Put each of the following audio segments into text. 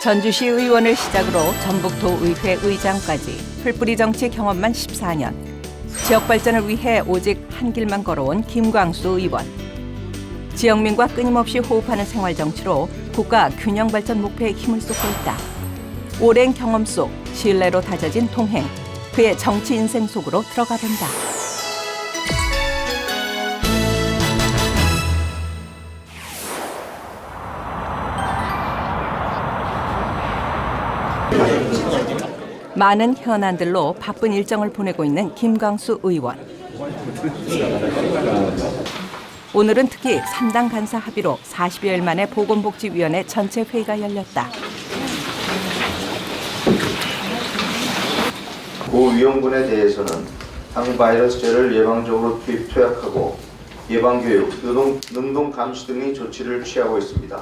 전주시 의원을 시작으로 전북도의회 의장까지 풀뿌리 정치 경험만 14년. 지역 발전을 위해 오직 한 길만 걸어온 김광수 의원. 지역민과 끊임없이 호흡하는 생활 정치로 국가 균형 발전 목표에 힘을 쏟고 있다. 오랜 경험 속 신뢰로 다져진 통행. 그의 정치 인생 속으로 들어가 본다. 많은 현안들로 바쁜 일정을 보내고 있는 김광수 의원. 오늘은 특히 3당 간사 합의로 40여일 만에 보건복지위원회 전체 회의가 열렸다. 고 위원군에 대해서는 항바이러스제를 예방적으로 투약하고 예방교육, 능동 감시 등의 조치를 취하고 있습니다.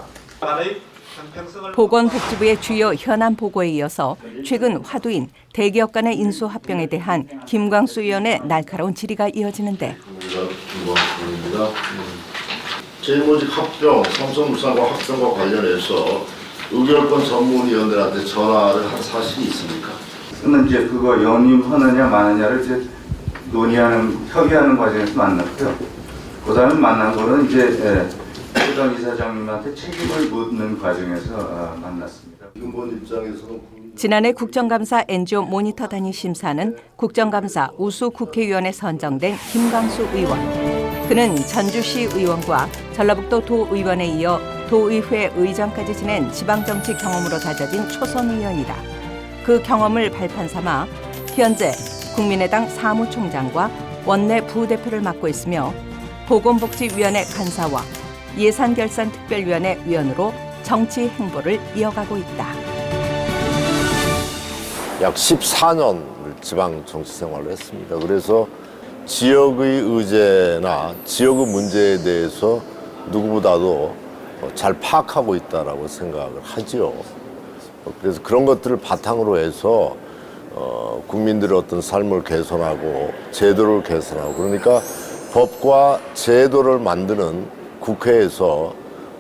보건복지부의 주요 현안 보고에 이어서 최근 화두인 대기업 간의 인수합병에 대한 김광수 의원의 날카로운 질의가 이어지는데 제일모직 합병, 삼성물산과 합병과 관련해서 의결권 전문위원들한테 전화를 한 사실이 있습니까? 저는 이제 그거 연임하느냐 마느냐를 이제 협의하는 과정에서 만났고요. 그다음에 만난 거는 이제 해당 이사장님한테 책임을 묻는 과정에서 만났습니다. 지난해 국정감사 NGO 모니터 단위 심사는 국정감사 우수 국회의원에 선정된 김광수 의원. 그는 전주시 의원과 전라북도 도의원에 이어 도의회 의장까지 지낸 지방정치 경험으로 다져진 초선 의원이다. 그 경험을 발판 삼아 현재 국민의당 사무총장과 원내 부대표를 맡고 있으며 보건복지위원회 간사와 예산결산특별위원회 위원으로 정치 행보를 이어가고 있다. 약 14년을 지방 정치 생활을 했습니다. 그래서 지역의 의제나 지역의 문제에 대해서 누구보다도 잘 파악하고 있다라고 생각을 하지요. 그래서 그런 것들을 바탕으로 해서 국민들의 어떤 삶을 개선하고 제도를 개선하고 그러니까 법과 제도를 만드는 국회에서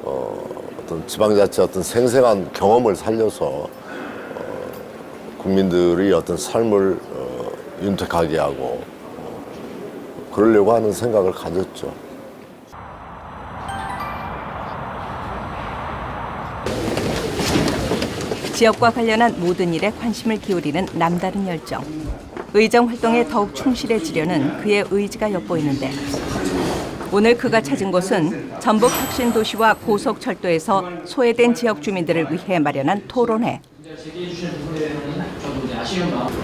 어떤 지방자치 어떤 생생한 경험을 살려서 국민들의 어떤 삶을 윤택하게 하고 그러려고 하는 생각을 가졌죠. 지역과 관련한 모든 일에 관심을 기울이는 남다른 열정. 의정 활동에 더욱 충실해지려는 그의 의지가 엿보이는데 오늘 그가 찾은 곳은 전북 혁신도시와 고속철도에서 소외된 지역 주민들을 위해 마련한 토론회.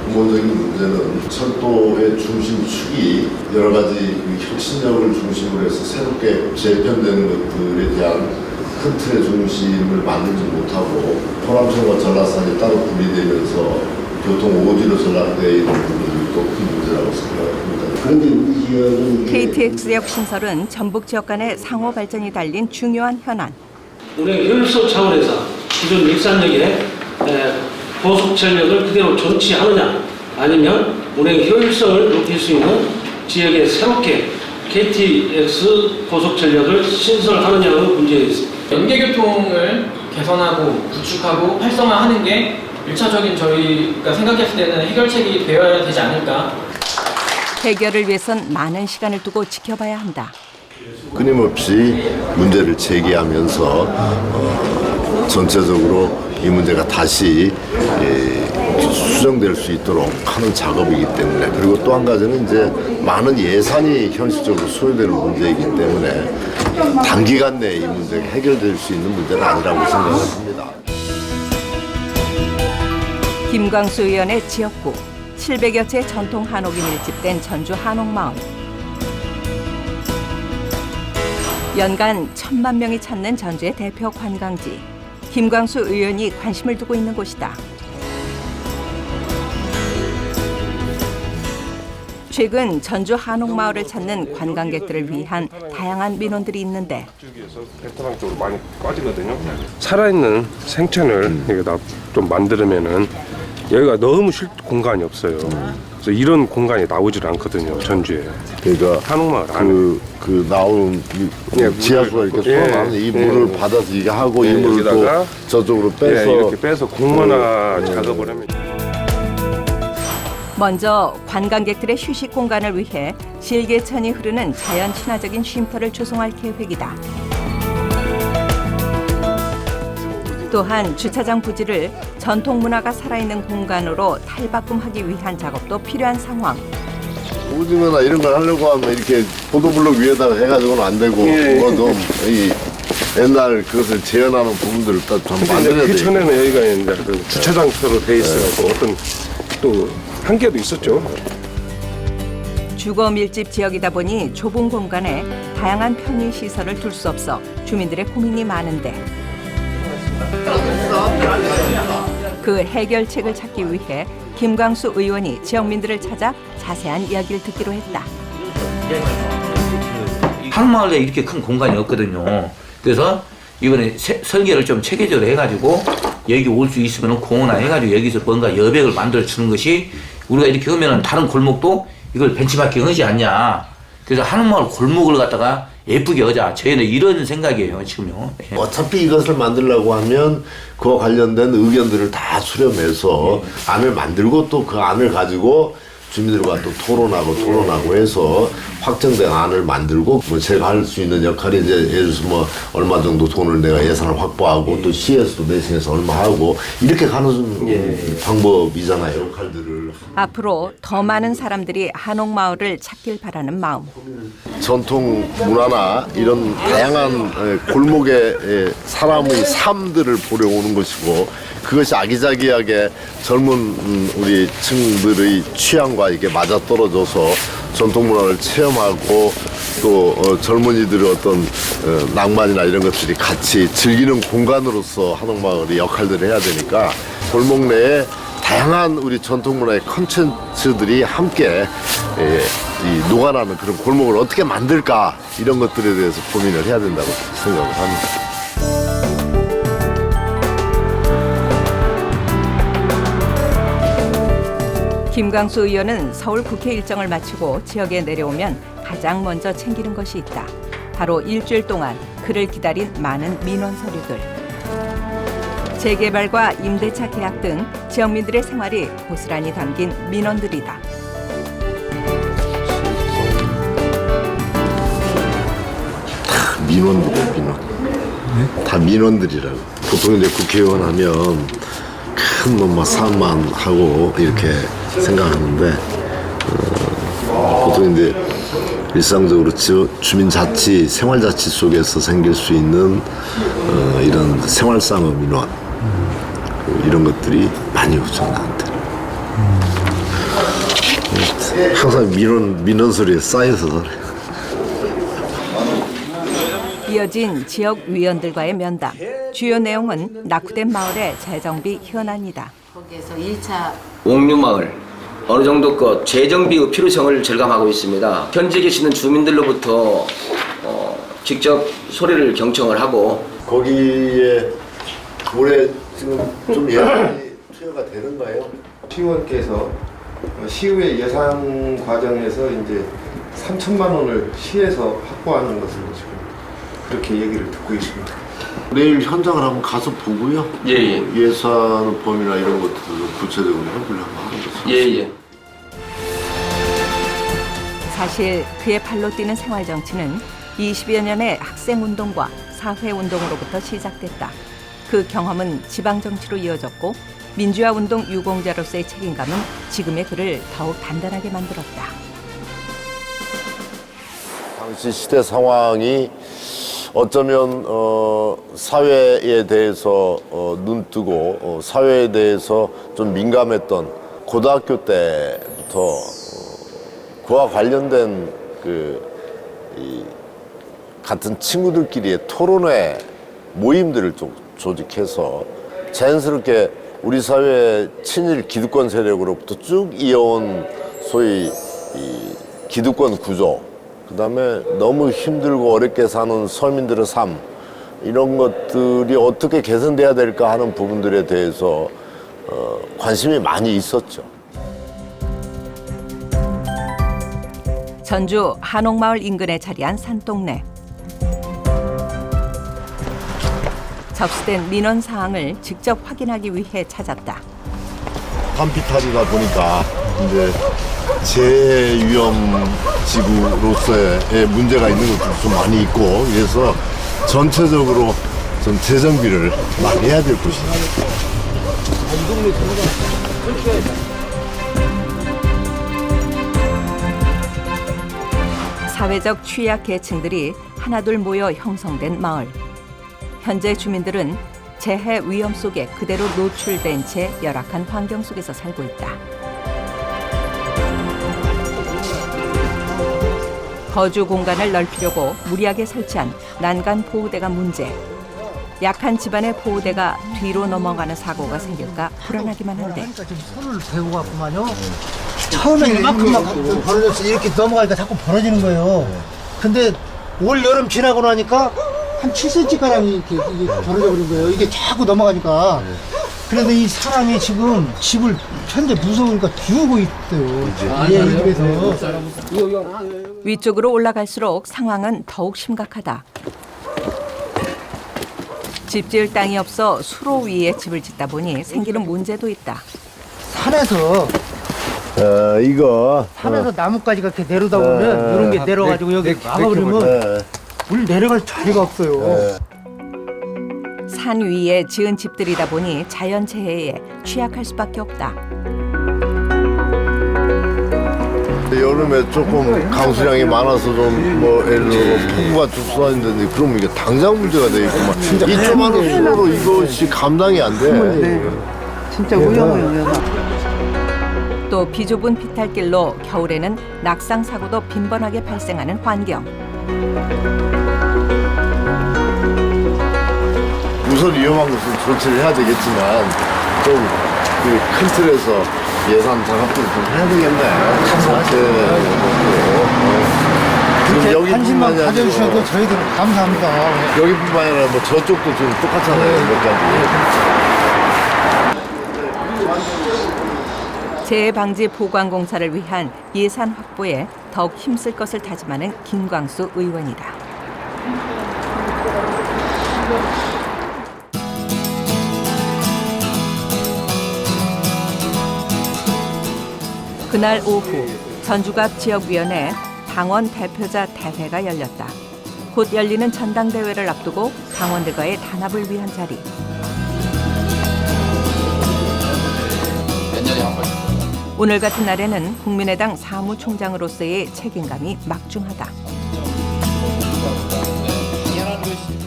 근본적인 문제는 철도의 중심축이 여러 가지 혁신력을 중심으로 해서 새롭게 재편되는 것들에 대한 큰 틀의 중심을 만들지 못하고 호남선과 전라선이 따로 분리되면서 교통 오지로 전락되어 있는 부분이 또 큰 문제라고 생각합니다. 그런데 우리 지역은 KTX역 신설은 전북 지역 간의 상호 발전이 달린 중요한 현안. 운행 효율성 차원에서 기존 익산역에 고속철역을 그대로 존치하느냐 아니면 운행 효율성을 높일 수 있는 지역에 새롭게 KTX 고속철역을 신설하느냐의 문제에 있습니다. 연계교통을 개선하고 구축하고 활성화하는 게 1차적인 저희가 생각했을 때는 해결책이 되어야 되지 않을까. 해결을 위해선 많은 시간을 두고 지켜봐야 한다. 끊임없이 문제를 제기하면서 전체적으로 이 문제가 다시 수정될 수 있도록 하는 작업이기 때문에 그리고 또 한 가지는 이제 많은 예산이 현실적으로 소요되는 문제이기 때문에 단기간 내에 이 문제가 해결될 수 있는 문제는 아니라고 생각을 합니다. 김광수 의원의 지역구 700여 채 전통 한옥이 밀집된 전주 한옥마을. 연간 1,000만 명이 찾는 전주의 대표 관광지. 김광수 의원이 관심을 두고 있는 곳이다. 최근 전주 한옥마을을 찾는 관광객들을 위한 다양한 민원들이 있는데 베트남 쪽으로 많이 빠지거든요. 살아있는 생천을 여기다 좀 만들면은 여기가 너무 쉴 공간이 없어요. 그래서 이런 공간이 나오질 않거든요, 전주에. 그러니까 한옥마을 안에. 그 나오는 예, 지하수가 이렇게 예, 쏟아나오는 이 예. 물을 받아서 이게 하고 이 예, 물을 또 여기다가 저쪽으로 빼서 이렇게 빼서 공원화 작업을 하면. 먼저 관광객들의 휴식 공간을 위해 실개천이 흐르는 자연 친화적인 쉼터를 조성할 계획이다. 또한 주차장 부지를 전통 문화가 살아있는 공간으로 탈바꿈하기 위한 작업도 필요한 상황. 오징어나 이런 걸 하려고 하면 이렇게 보도블록 위에다가 해가지고는 안 되고 예, 예. 그거 좀 이 옛날 그것을 재현하는 부분들을 좀 만들어야 그 돼. 전에는 여기가 이제 그 주차장터로 돼 있어서 어떤 또 한계도 있었죠. 주거 밀집 지역이다 보니 좁은 공간에 다양한 편의 시설을 둘 수 없어 주민들의 고민이 많은데 그 해결책을 찾기 위해 김광수 의원이 지역민들을 찾아 자세한 이야기를 듣기로 했다. 한옥마을에 이렇게 큰 공간이 없거든요. 그래서 이번에 설계를 좀 체계적으로 해가지고 여기 올 수 있으면 공원화 해가지고 여기서 뭔가 여백을 만들어 주는 것이 우리가 이렇게 하면은 다른 골목도 이걸 벤치마킹 하지 않냐. 그래서 한옥마을 골목을 갖다가 예쁘게 하자. 저희는 이런 생각이에요, 지금요. 예. 어차피 이것을 만들려고 하면 그와 관련된 의견들을 다 수렴해서 안을 만들고 또 그 안을 가지고 주민들과 또 토론하고 해서 확정된 안을 만들고 뭐 제가 할 수 있는 역할이 이제 예를 들어서 뭐 얼마 정도 돈을 내가 예산을 확보하고 또 시에서도 내신에서 얼마 하고 이렇게 가는 방법이잖아요. 역할들을. 앞으로 더 많은 사람들이 한옥마을을 찾길 바라는 마음. 전통 문화나 이런 다양한 골목의 사람의 삶들을 보려 오는 것이고 그것이 아기자기하게 젊은 우리 층들의 취향과 이게 맞아떨어져서 전통 문화를 체험하고 또 젊은이들의 어떤 낭만이나 이런 것들이 같이 즐기는 공간으로서 한옥마을이 역할들을 해야 되니까 골목 내에 다양한 우리 전통 문화의 콘텐츠들이 함께 이 녹아나는 그런 골목을 어떻게 만들까 이런 것들에 대해서 고민을 해야 된다고 생각을 합니다. 김광수 의원은 서울 국회 일정을 마치고 지역에 내려오면 가장 먼저 챙기는 것이 있다. 바로 일주일 동안 그를 기다린 많은 민원 서류들. 재개발과 임대차 계약 등 지역민들의 생활이 고스란히 담긴 민원들이다. 민원. 다 민원들이라고. 보통 이제 국회의원 하면 큰 뭐 사업만 하고 이렇게 생각하는데 보통 이제 일상적으로 주민자치, 생활자치 속에서 생길 수 있는 이런 생활상의 민원 이런 것들이 많이 오죠 나한테. 항상 민원 소리에 쌓여서 살아요. 이어진 지역 위원들과의 면담. 주요 내용은 낙후된 마을의 재정비 현안이다. 거기에서 1차 옥류마을 어느 정도 그 재정비의 필요성을 절감하고 있습니다. 현재 계시는 주민들로부터 직접 소리를 경청을 하고 거기에 올해 지금 좀 예산이 투여가 되는가요? 시의원께서 시의회 예산 과정에서 이제 3천만 원을 시에서 확보하는 것으로 지금 그렇게 얘기를 듣고 있습니다. 내일 현장을 한번 가서 보고요. 예산 범위나 이런 것들을 구체적으로 해보려고 하는 거죠. 사실 그의 발로 뛰는 생활정치는 20여 년의 학생운동과 사회운동으로부터 시작됐다. 그 경험은 지방정치로 이어졌고 민주화운동 유공자로서의 책임감은 지금의 그를 더욱 단단하게 만들었다. 당시 시대 상황이 어쩌면 사회에 대해서 눈뜨고 사회에 대해서 좀 민감했던 고등학교 때부터 그와 관련된 이 같은 친구들끼리의 토론회 모임들을 좀 조직해서 자연스럽게 우리 사회의 친일 기득권 세력으로부터 쭉 이어온 소위 이 기득권 구조, 그다음에 너무 힘들고 어렵게 사는 서민들의 삶, 이런 것들이 어떻게 개선돼야 될까 하는 부분들에 대해서 관심이 많이 있었죠. 전주 한옥마을 인근에 자리한 산동네. 접수된 민원 사항을 직접 확인하기 위해 찾았다. 산비탈이다 보니까 이제 재위험 지구로서의 문제가 있는 것도 좀 많이 있고, 그래서 전체적으로 좀 재정비를 많이 해야 될 곳이다. 사회적 취약 계층들이 하나둘 모여 형성된 마을. 현재 주민들은 재해 위험 속에 그대로 노출된 채 열악한 환경 속에서 살고 있다. 거주 공간을 넓히려고 무리하게 설치한 난간 보호대가 문제. 약한 집안의 보호대가 뒤로 넘어가는 사고가 생길까 불안하기만 한데. 지금 손을 대고 갔구만요. 처음에 이만큼만 벌어졌어. 이렇게 넘어가니까 자꾸 벌어지는 거예요. 근데 올 여름 지나고 나니까 한 7cm 가량 이렇게 이게 벌어져 버린 거예요. 이게 자꾸 넘어가니까. 그래서 이 사람이 지금 집을 현재 무서우니까 비우고 있대요. 이 집에서. 위쪽으로 올라갈수록 상황은 더욱 심각하다. 집 지을 땅이 없어 수로 위에 집을 짓다 보니 생기는 문제도 있다. 산에서 나뭇가지가 이렇게 내려다 보면 이런 게 내려가지고 여기 막아버리면 물 내려갈 자리가 없어요. 산 위에 지은 집들이다 보니 자연 재해에 취약할 수밖에 없다. 여름에 조금 강수량이 많아서 좀 뭐 예를 들어 폭우가 쭉 쏟아진다는데, 그러면 이게 당장 문제가 되겠구만. 이 조그마한 수로로 이것이 감당이 안 돼. 진짜 위험해요. 또 비좁은 비탈길로 겨울에는 낙상 사고도 빈번하게 발생하는 환경. 우선 위험한 것은 조치를 해야 되겠지만, 좀 큰 틀에서 예산 장악도 좀 해야 되겠네. 그렇게 관심만 가져주셔도 저희들은 감사합니다. 여기뿐만 아니라 뭐 저쪽도 좀 똑같잖아요. 몇 가지. 재해 방지 보관 공사를 위한 예산 확보에 더욱 힘쓸 것을 다짐하는 김광수 의원이다. 그날 오후 전주갑 지역위원회 당원 대표자 대회가 열렸다. 곧 열리는 전당대회를 앞두고 당원들과의 단합을 위한 자리. 오늘 같은 날에는 국민의당 사무총장으로서의 책임감이 막중하다.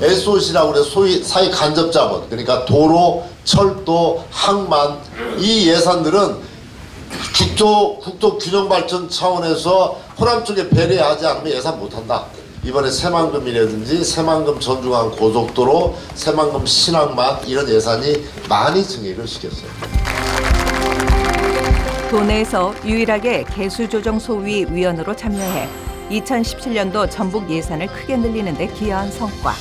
SOC라고 그래, 소위 사회 간접 자본, 그러니까 도로, 철도, 항만, 이 예산들은 국토 균형 발전 차원에서 호남 쪽에 배려하지 않으면 예산 못한다. 이번에 새만금이라든지 새만금 전주간 고속도로, 새만금 신항만, 이런 예산이 많이 증액을 시켰어요. 도내에서 유일하게 개수조정소위 위원으로 참여해 2017년도 전북 예산을 크게 늘리는 데 기여한 성과.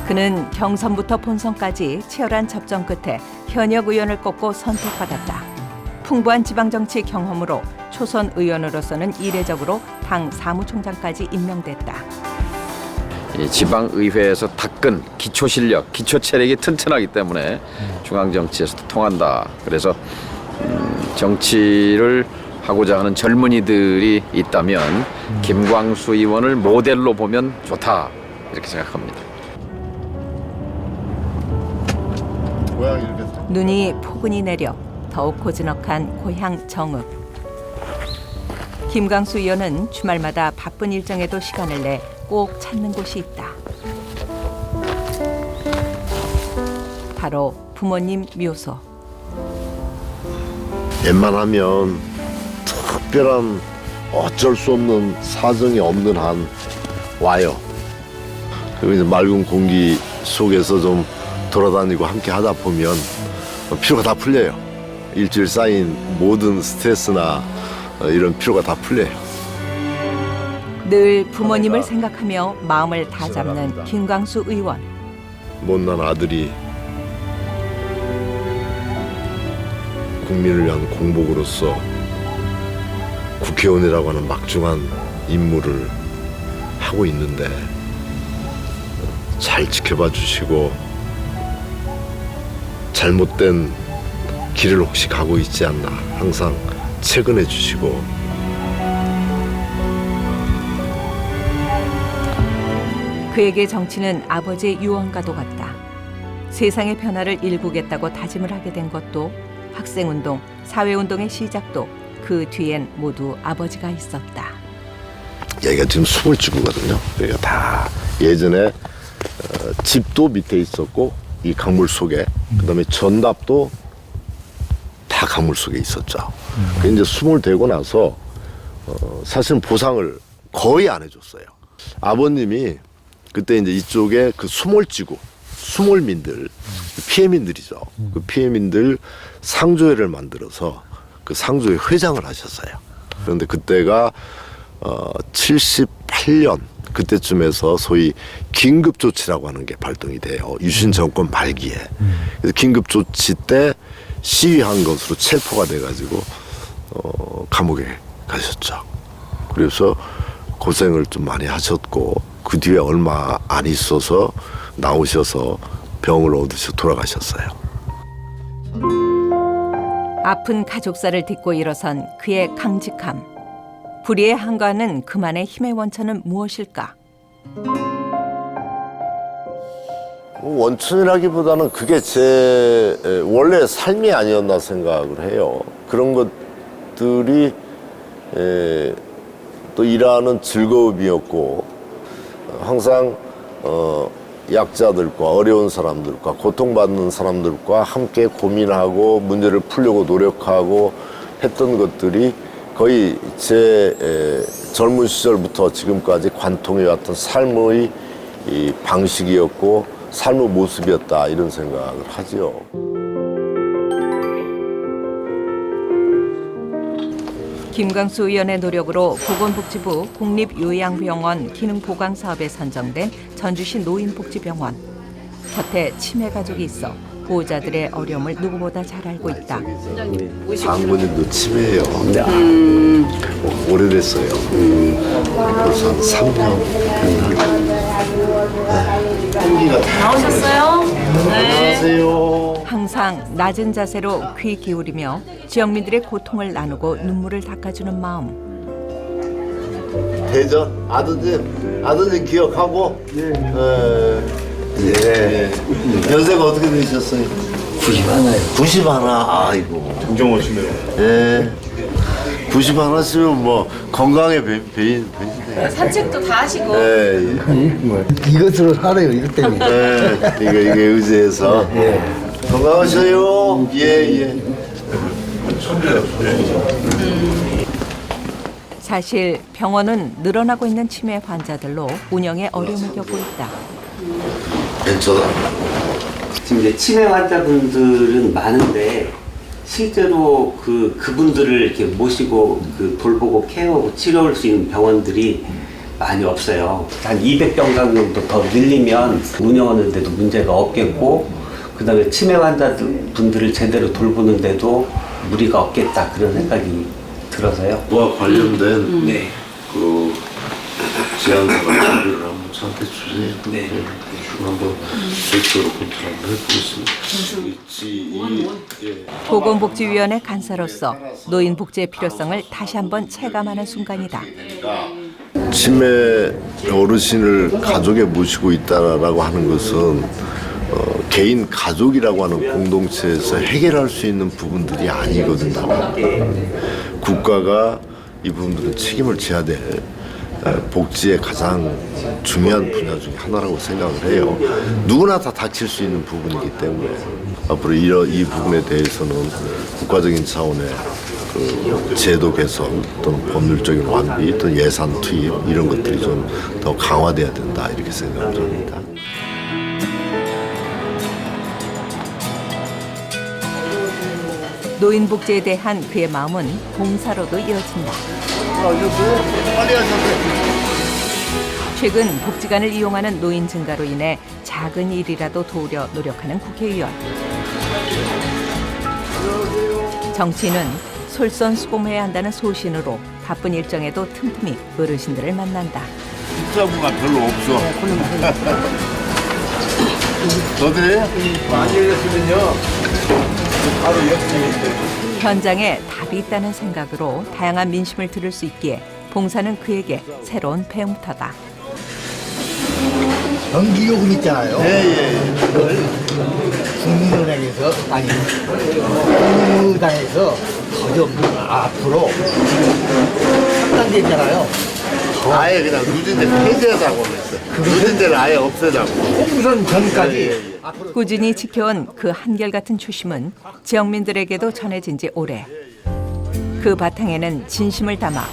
그는 경선부터 본선까지 치열한 접전 끝에 현역 의원을 꼽고 선택받았다. 풍부한 지방정치 경험으로 초선 의원으로서는 이례적으로 당 사무총장까지 임명됐다. 지방의회에서 닦은 기초 실력, 기초 체력이 튼튼하기 때문에 중앙정치에서도 통한다. 그래서 정치를 하고자 하는 젊은이들이 있다면 김광수 의원을 모델로 보면 좋다, 이렇게 생각합니다. 눈이 포근히 내려 더욱 고즈넉한 고향 정읍. 김광수 의원은 주말마다 바쁜 일정에도 시간을 내 꼭 찾는 곳이 있다. 바로 부모님 묘소. 웬만하면 특별한 어쩔 수 없는 사정이 없는 한 와요. 그리고 이제 맑은 공기 속에서 좀 돌아다니고 함께 하다 보면 피로가 다 풀려요. 일주일 쌓인 모든 스트레스나 이런 피로가 다 풀려요. 늘 부모님을 생각하며 마음을 다잡는 김광수 의원. 못난 아들이 국민을 위한 공복으로서 국회의원이라고 하는 막중한 임무를 하고 있는데 잘 지켜봐 주시고 잘못된 길을 혹시 가고 있지 않나 항상 체근해 주시고 그에게 정치는 아버지의 유언과도 같다. 세상의 변화를 일구겠다고 다짐을 하게 된 것도 학생운동, 사회운동의 시작도 그 뒤엔 모두 아버지가 있었다. 여기가 지금 수몰지구거든요. 여기가 다 예전에 집도 밑에 있었고 이 강물 속에 그다음에 전답도 다 강물 속에 있었죠. 그 이제 수몰되고 나서 사실은 보상을 거의 안 해줬어요. 아버님이 그때 이제 이쪽에 그 수몰지구 수몰민들 피해민들이죠. 그 피해민들 상조회를 만들어서 그 상조회 회장을 하셨어요. 그런데 그때가 78년 그때쯤에서 소위 긴급조치라고 하는 게 발동이 돼요. 유신 정권 말기에. 그래서 긴급조치 때 시위한 것으로 체포가 돼가지고 감옥에 가셨죠. 그래서 고생을 좀 많이 하셨고 그 뒤에 얼마 안 있어서 나오셔서 병을 얻으셔 돌아가셨어요. 아픈 가족사를 딛고 일어선 그의 강직함. 불의의 한가는 그만의 힘의 원천은 무엇일까? 원천이라기보다는 그게 제 원래 삶이 아니었나 생각을 해요. 그런 것들이 또 일하는 즐거움이었고 항상 약자들과 어려운 사람들과 고통받는 사람들과 함께 고민하고 문제를 풀려고 노력하고 했던 것들이 거의 제 젊은 시절부터 지금까지 관통해왔던 삶의 이 방식이었고 삶의 모습이었다 이런 생각을 하죠. 김광수 의원의 노력으로 보건복지부 국립요양병원 기능보강사업에 선정된 전주시 노인복지병원. 곁에 치매 가족이 있어 보호자들의 어려움을 누구보다 잘 알고 있다. 장모님도 치매예요. 오래됐어요. 벌써 한 3년. 한기가 다 나오셨어요? 네. 안녕하세요. 항상 낮은 자세로 귀 기울이며 지역민들의 고통을 나누고 눈물을 닦아주는 마음. 대전 아드님 기억하고 예. 연세가 어떻게 되셨어요? 91. 아이고. 정정하시네요. 예. 91시면 뭐 건강에 배신돼요. 산책도 다 하시고. 예. 이것으로 살아요, 이것 때문에. 예. 이게 의지해서. 건강하셔요. 예. 사실 병원은 늘어나고 있는 치매 환자들로 운영에 어려움을 겪고 있다. 괜찮아. 지금 이제 치매 환자분들은 많은데 실제로 그분들을 이렇게 모시고 돌보고 케어하고 치료할 수 있는 병원들이 많이 없어요. 한 200병상 정도 더 늘리면 운영하는데도 문제가 없겠고, 그다음에 치매 환자분들을 제대로 돌보는데도 무리가 없겠다 그런 생각이 들어서요. 그와 관련된 네. 그 제안서를 준비를 한번 저한테 주세요. 네. 한번 별도로 검토를 한번 해보겠습니다. 보건복지위원회 간사로서 노인 복지의 필요성을 다시 한번 체감하는 순간이다. 치매 어르신을 가족에 모시고 있다라고 하는 것은 개인 가족이라고 하는 공동체에서 해결할 수 있는 부분들이 아니거든요. 국가가 이 부분들은 책임을 져야 될 복지의 가장 중요한 분야 중에 하나라고 생각을 해요. 누구나 다 다칠 수 있는 부분이기 때문에 앞으로 이 부분에 대해서는 국가적인 차원의 그 제도 개선 또는 법률적인 완비 또는 예산 투입 이런 것들이 좀 더 강화돼야 된다 이렇게 생각을 합니다. 노인 복지에 대한 그의 마음은 봉사로도 이어진다. 최근 복지관을 이용하는 노인 증가로 인해 작은 일이라도 도우려 노력하는 국회의원. 정치인은 솔선수범해야 한다는 소신으로 바쁜 일정에도 틈틈이 어르신들을 만난다. 입자부가 별로 없어. 너들이 많이 열렸으면요. 바로 옆집인데. 현장에 답이 있다는 생각으로 다양한 민심을 들을 수 있기에 봉사는 그에게 새로운 배움터다. 전기요금 있잖아요. 그걸 국민은행에서 아니 국민의당에서 더 좀 앞으로 확장됐잖아요. 아예 그냥 누진제 폐지하자고 그랬어. 누진제를 아예 없애자고. 총선 전까지 꾸준히 지켜온 그 한결같은 초심은 지역민들에게도 전해진 지 오래. 그 바탕에는 진심을 담아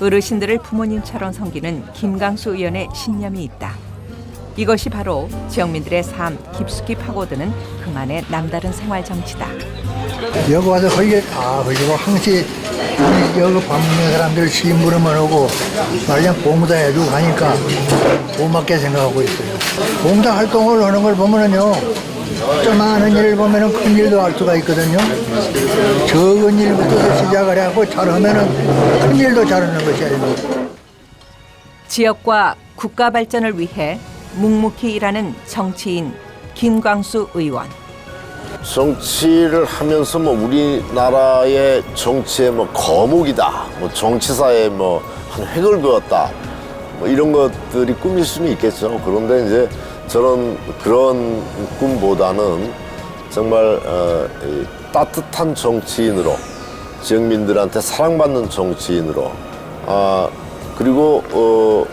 어르신들을 부모님처럼 섬기는 김강수 의원의 신념이 있다. 이것이 바로 지역민들의 삶 깊숙이 파고드는 그만의 남다른 생활 정치다. 여기 와서 거기에 다 걸리고 항시 여기 밥 먹는 사람들 심부름을 하고 말년 봉사 해주고 가니까 고맙게 생각하고 있어요. 봉사 활동을 하는 걸 보면은요, 조그마한 일을 보면은 큰 일도 할 수가 있거든요. 적은 일부터 시작을 해갖고 잘하면은 큰 일도 잘하는 것이에요. 지역과 국가 발전을 위해 묵묵히 일하는 정치인 김광수 의원. 정치를 하면서 뭐 우리나라의 정치의 뭐 거목이다, 뭐 정치사에 뭐 한 획을 그었다, 뭐 이런 것들이 꿈일 수는 있겠죠. 그런데 이제 저는 그런 꿈보다는 정말 이 따뜻한 정치인으로, 지역민들한테 사랑받는 정치인으로, 그리고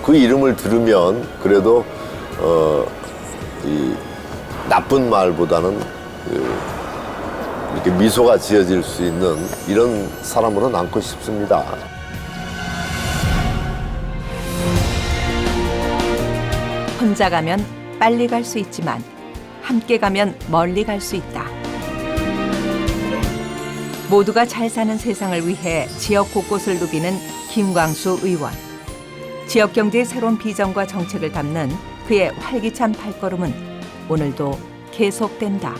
그 이름을 들으면 그래도 이 나쁜 말보다는 이렇게 미소가 지어질 수 있는 이런 사람으로 남고 싶습니다. 혼자 가면 빨리 갈 수 있지만 함께 가면 멀리 갈 수 있다. 모두가 잘 사는 세상을 위해 지역 곳곳을 누비는 김광수 의원. 지역 경제의 새로운 비전과 정책을 담는 그의 활기찬 발걸음은 오늘도 계속된다.